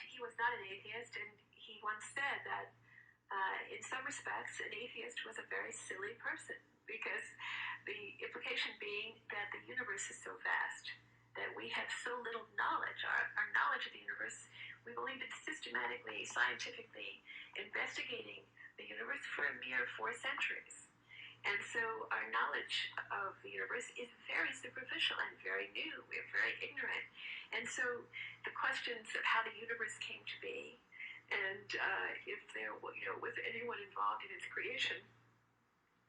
he was not an atheist, and he once said that in some respects, an atheist was a very silly person, because the implication being that the universe is so vast, that we have so little knowledge. Our knowledge of the universe, we've only been systematically, scientifically investigating the universe for a mere 4 centuries. And so our knowledge of the universe is very superficial and very new. We're very ignorant. And so the questions of how the universe came to be, and if there was anyone involved in its creation,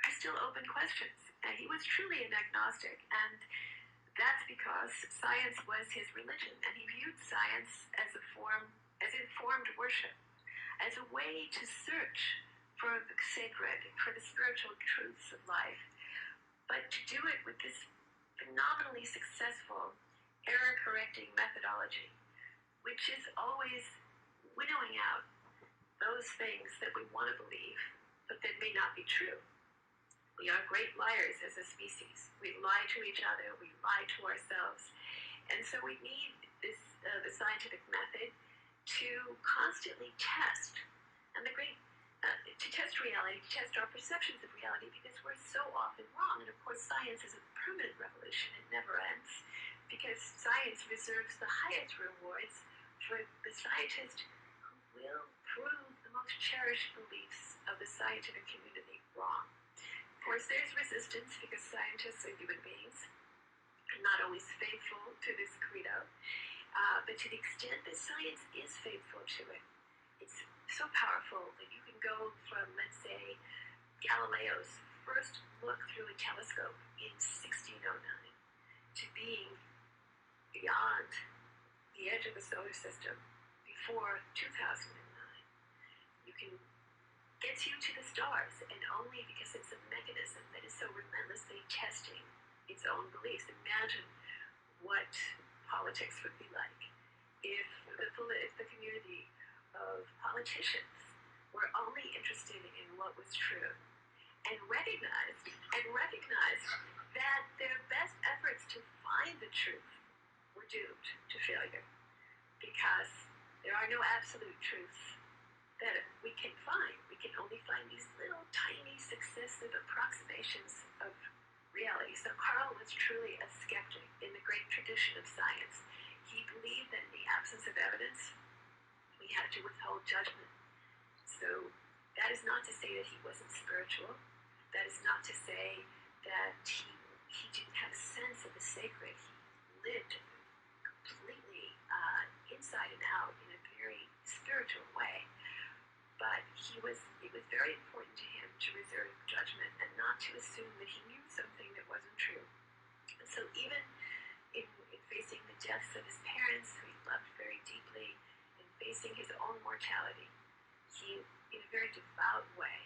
are still open questions. And he was truly an agnostic, and that's because science was his religion, and he viewed science as informed worship, as a way to search for the sacred, for the spiritual truths of life, but to do it with this phenomenally successful error-correcting methodology, which is always winnowing out those things that we want to believe, but that may not be true. We are great liars as a species. We lie to each other, we lie to ourselves, and so we need the scientific method to constantly test, and to test reality, to test our perceptions of reality, because we're so often wrong. And of course, science is a permanent revolution. It never ends, because science reserves the highest rewards for the scientist who will prove the most cherished beliefs of the scientific community wrong. Of course, there's resistance, because scientists are human beings and not always faithful to this credo. But to the extent that science is faithful to it, it's so powerful that you can go from, let's say, Galileo's first look through a telescope in 1609 to being beyond the edge of the solar system before 2009. You can get you to the stars, and only because it's a mechanism that is so relentlessly testing its own beliefs. Imagine what politics would be like if the community of politicians were only interested in what was true, and recognized that their best efforts to find the truth were doomed to failure, because there are no absolute truths that we can find. We can only find these little tiny successive approximations of reality. So Carl was truly a skeptic in the great tradition of science. He believed that in the absence of evidence, we had to withhold judgment. So that is not to say that he wasn't spiritual. That is not to say that he didn't have a sense of the sacred. He lived completely inside and out in a very spiritual way. But it was very important to him to reserve judgment and not to assume that he knew something that wasn't true. And so even in facing the deaths of his parents, who he loved very deeply, and facing his own mortality, he, in a very devout way,